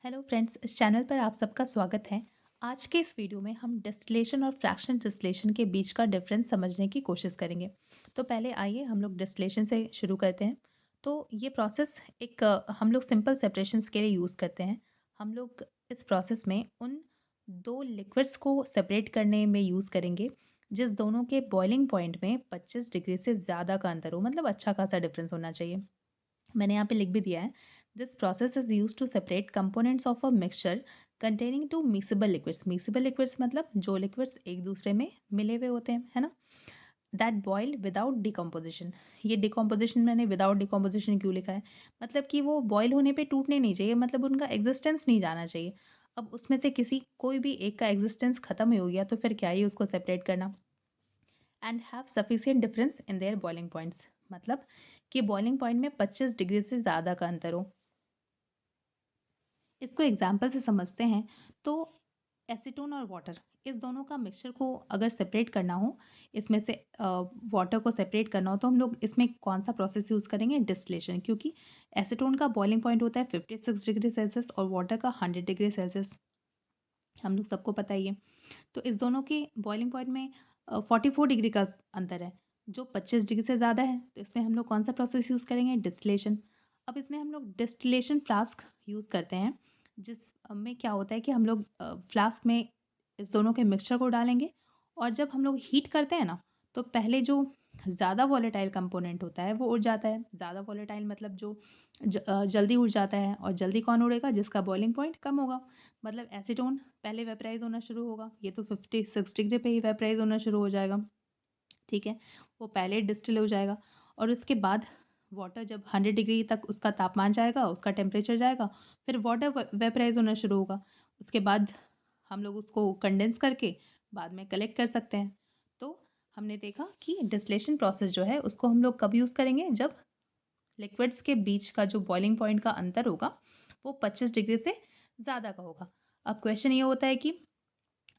Hello friends, इस channel पर आप सबका स्वागत है। आज के इस वीडियो में हम डिस्टिलेशन और फ्रैक्शन डिस्टिलेशन के बीच का डिफरेंस समझने की कोशिश करेंगे। तो पहले आइए हम लोग डिस्टिलेशन से शुरू करते हैं। तो ये प्रोसेस एक हम लोग सिंपल सेपरेशंस के लिए यूज़ करते हैं। हम लोग इस प्रोसेस में उन दो लिक्विड्स को सेपरेट करने में यूज़ करेंगे जिस दोनों के बॉइलिंग पॉइंट में 25 डिग्री से ज़्यादा का अंतर हो, मतलब अच्छा खासा डिफरेंस होना चाहिए। मैंने यहाँ पे लिख भी दिया है। This process is use to separate components of a mixture containing two miscible liquids. Miscible liquids मतलब जो लिक्विड्स एक दूसरे में मिले हुए होते हैं, है ना। That boil without decomposition. ये डिकम्पोजिशन मैंने विदाउट डिकम्पोजिशन क्यों लिखा है, मतलब कि वो बॉयल होने पे टूटने नहीं चाहिए, मतलब उनका एग्जिस्टेंस नहीं जाना चाहिए। अब उसमें से किसी कोई भी एक का एग्जिस्टेंस खत्म हो गया तो फिर क्या ही उसको सेपरेट करना। And have sufficient difference in their boiling points, मतलब कि बॉइलिंग पॉइंट में 25 डिग्री से ज़्यादा का अंतर हो। इसको एग्जाम्पल से समझते हैं। तो एसीटोन और वाटर, इस दोनों का मिक्सचर को अगर सेपरेट करना हो, इसमें से वाटर को सेपरेट करना हो, तो हम लोग इसमें कौन सा प्रोसेस यूज़ करेंगे? डिस्टिलेशन। क्योंकि एसीटोन का बॉइलिंग पॉइंट होता है 56 डिग्री सेल्सियस और वाटर का 100 डिग्री सेल्सियस, हम लोग सबको पता ही है। तो इस दोनों के बॉइलिंग पॉइंट में 44 डिग्री का अंतर है, जो 25 डिग्री से ज़्यादा है। तो इसमें हम लोग कौन सा प्रोसेस यूज़ करेंगे? डिस्टिलेशन। अब इसमें हम लोग डिस्टिलेशन फ्लास्क यूज़ करते हैं, जिस में क्या होता है कि हम लोग फ्लास्क में इस दोनों के मिक्सचर को डालेंगे, और जब हम लोग हीट करते हैं ना, तो पहले जो ज़्यादा वॉलेटाइल कंपोनेंट होता है वो उड़ जाता है। ज़्यादा वॉलेटाइल मतलब जो जल्दी उड़ जाता है, और जल्दी कौन उड़ेगा? जिसका बॉइलिंग पॉइंट कम होगा। मतलब एसीटोन पहले वेपराइज़ होना शुरू होगा, ये तो 56 डिग्री पे ही वेपराइज़ होना शुरू हो जाएगा, ठीक है? वो पहले डिस्टिल हो जाएगा, और उसके बाद वाटर जब 100 डिग्री तक उसका तापमान जाएगा, उसका टेम्परेचर जाएगा, फिर वाटर वेपराइज़ होना शुरू होगा। उसके बाद हम लोग उसको कंडेंस करके बाद में कलेक्ट कर सकते हैं। तो हमने देखा कि डिस्टिलेशन प्रोसेस जो है उसको हम लोग कब यूज़ करेंगे? जब लिक्विड्स के बीच का जो बॉइलिंग पॉइंट का अंतर होगा वो 25 डिग्री से ज़्यादा का होगा। अब क्वेश्चन ये होता है कि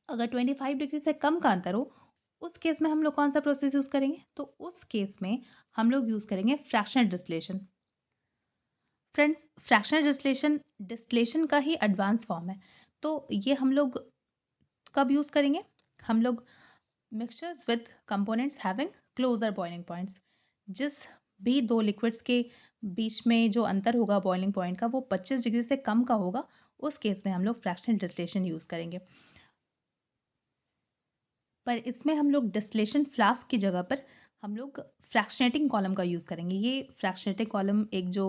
अगर 25 डिग्री से कम का अंतर हो, उस केस में हम लोग कौन सा प्रोसेस यूज़ करेंगे? तो उस केस में हम लोग यूज़ करेंगे fractional distillation. Friends, fractional distillation distillation का ही एडवांस फॉर्म है। तो ये हम लोग कब यूज़ करेंगे? हम लोग mixtures with components having closer boiling points, जिस भी दो लिक्विड्स के बीच में जो अंतर होगा बॉइलिंग पॉइंट का वो 25 डिग्री से कम का होगा, उस केस में हम लोग फ्रैक्शनल डिस्टिलेशन यूज़ करेंगे। पर इसमें हम लोग डिस्टिलेशन फ्लास्क की जगह पर हम लोग फ्रैक्शनेटिंग कॉलम का यूज़ करेंगे। ये फ्रैक्शनेटिंग कॉलम एक जो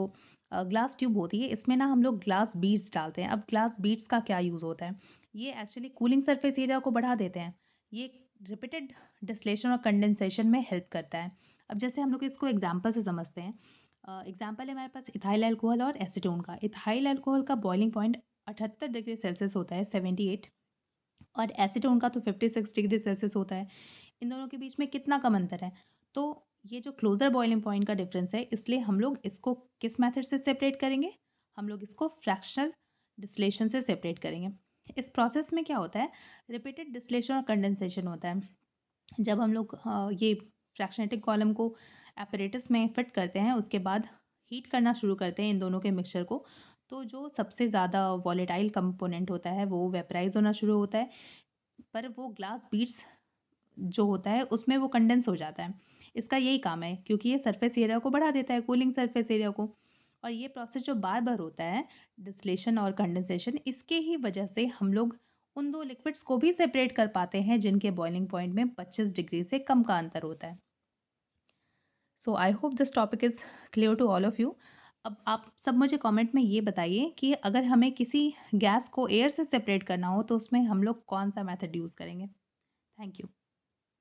ग्लास ट्यूब होती है, इसमें ना हम लोग ग्लास बीड्स डालते हैं। अब ग्लास बीड्स का क्या यूज़ होता है? ये एक्चुअली कूलिंग सरफेस एरिया को बढ़ा देते हैं। ये रिपीटेड डिस्टिलेशन और कंडेंसेशन में हेल्प करता है। अब जैसे हम लोग इसको एग्जाम्पल से समझते हैं। एग्जाम्पल है हमारे पास इथाइल अल्कोहल और एसीटोन का। इथाइल अल्कोहल का बॉइलिंग पॉइंट 78 डिग्री सेल्सियस होता है, 78, और एसीटोन का तो 56 डिग्री सेल्सियस होता है। इन दोनों के बीच में कितना कम अंतर है? तो ये जो क्लोज़र बॉइलिंग पॉइंट का डिफरेंस है, इसलिए हम लोग इसको किस मेथड से सेपरेट करेंगे? हम लोग इसको फ्रैक्शनल डिस्टिलेशन से सेपरेट करेंगे। इस प्रोसेस में क्या होता है? रिपीटेड डिस्टिलेशन और कंडेंसेशन होता है। जब हम लोग ये फ्रैक्शनेटिक कॉलम को apparatus में फिट करते हैं, उसके बाद हीट करना शुरू करते हैं इन दोनों के मिक्सचर को, तो जो सबसे ज़्यादा वॉलेटाइल कंपोनेंट होता है वो वेपराइज़ होना शुरू होता है, पर वो ग्लास बीड्स जो होता है उसमें वो कंडेंस हो जाता है। इसका यही काम है, क्योंकि ये सरफेस एरिया को बढ़ा देता है, कूलिंग सरफेस एरिया को। और ये प्रोसेस जो बार-बार होता है, डिस्टिलेशन और कंडेंसेशन, इसके ही वजह से हम लोग उन 2 लिक्विड्स को भी सेपरेट कर पाते हैं जिनके बॉइलिंग पॉइंट में 25 डिग्री से कम का अंतर होता है। So I hope this topic is clear to all of you. अब आप सब मुझे कमेंट में ये बताइए कि अगर हमें किसी गैस को एयर से सेपरेट करना हो तो उसमें हम लोग कौन-सा मेथड यूज़ करेंगे? Thank you.